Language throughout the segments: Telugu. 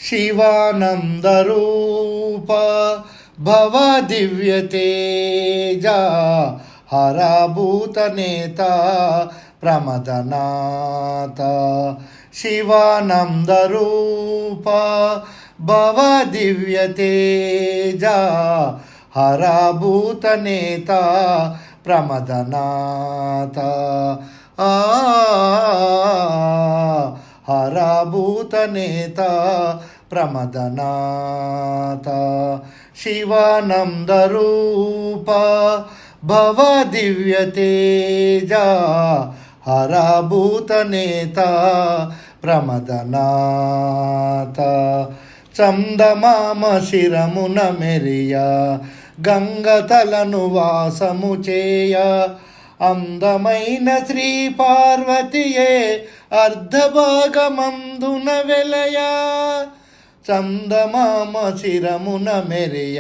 शिवानन्दरूप भव दिव्यतेजा हरभूतनेता प्रमदनाथ शिवानन्दरूप भव दिव्यतेजा हरभूतनेता प्रमदनाथ हरभूतनेता प्रमदनाथ शिवानन्दरूप भव दिव्यतेजा हरभूतनेता प्रमदनाथ చందమామ శిరమున మెరియ గంగతలను వాసము చేయ అందమైన శ్రీ పార్వతియే అర్ధభాగమందున వెలయ చందమామ శిరమున మెరియ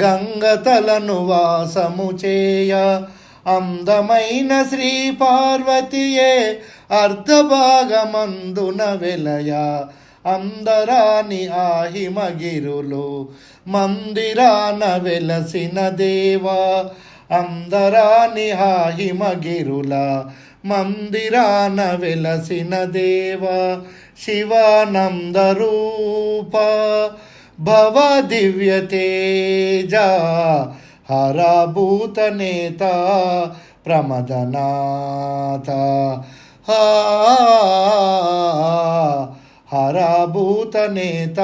గంగతలను వాసము చేయ అందమైన శ్రీ పార్వతియే అర్ధభాగమందున వెలయ అందరాని ఆహిమగిరులు మందిరాన వెలసిన దేవా అందరాని ఆహిమగిరుల మందిరాన వెలసిన దేవా శివానందరూప భవ దివ్యతేజా హరభూతనేత ప్రమదనాథ హరభూతనేత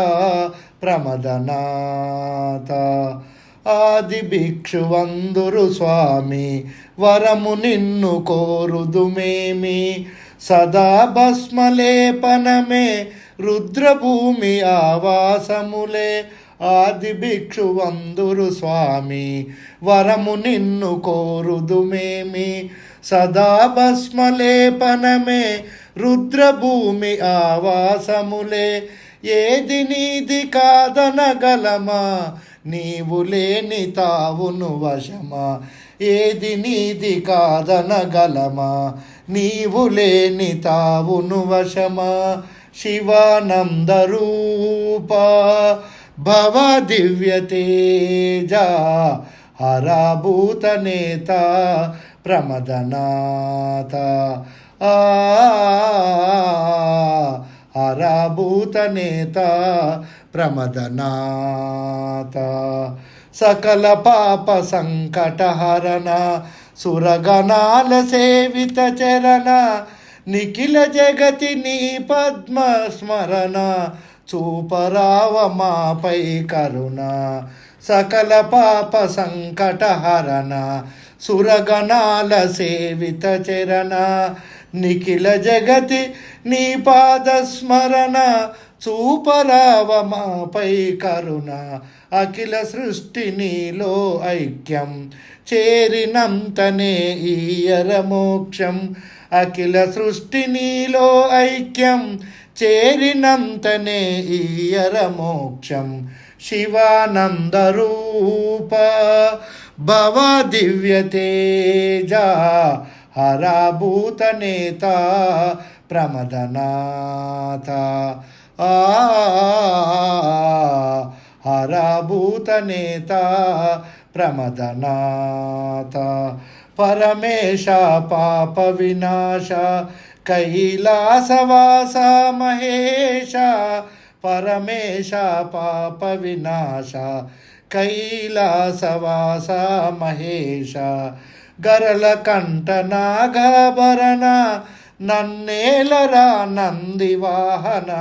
ప్రమదనాథ ఆది భిక్షువందురు స్వామి వరము నిన్ను కోరుదుమేమి సదా భస్మలేపనమే రుద్రభూమి ఆవాసములే ఆది భిక్షువందురు స్వామి వరము నిన్ను కోరుదుమేమి సదా భస్మలేపనమే రుద్రభూమి ఆవాసములే ఏది నీది కాదనగలమా నీవు లేని తావును వశమా ఏది నీది కాదనగలమా నీవు లేని తావును వశమా శివానందరూప భవ దివ్యతేజా హరభూతనేత ప్రమదనాథ హరభూతనేత ప్రమదనాథ సకల పాప సంకటహరణ సురగణాల సేవిత చరణ నిఖిల జగతి నీ పద్మ స్మరణ చూపరావ మాపై కరుణ సకల పాప సంకటహరణ సురగణాల సేవిత చరణ నిఖిల జగతి నీ పాదస్మరణ చూపరావ మాపై కరుణ అఖిల సృష్టి నీలో ఐక్యం చేరినంతనే ఈయర మోక్షం అఖిల సృష్టి నీలో ఐక్యం చేరినంతనే ఈయర మోక్షం శివానందరూప భవ దివ్యతేజా హరభూతనేత ప్రమదనాథ హరభూతనేత ప్రమదనాథ పరమేశ పాప వినాశ కైలాసవాస మహేశ పరమేశ పాప వినాశ కైలాసవాస మహేశ గరల కంఠ నాగాభరణ నన్నేలరా నందివాహన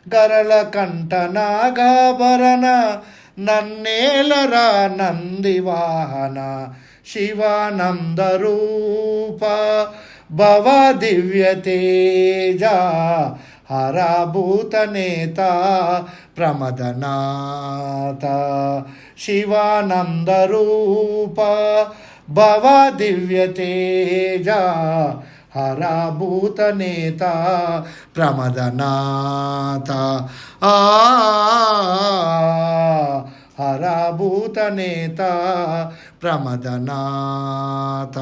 గరల కంఠ నాగాభరణ నన్నేలరా నందివాహన శివానందరూప భవ దివ్యతేజా హరభూతనేత ప్రమదనాథ శివానందరూప భవ దివ్యతేజా హరభూతనేత ప్రమదనాథ హరభూతనేత ప్రమదనాథ.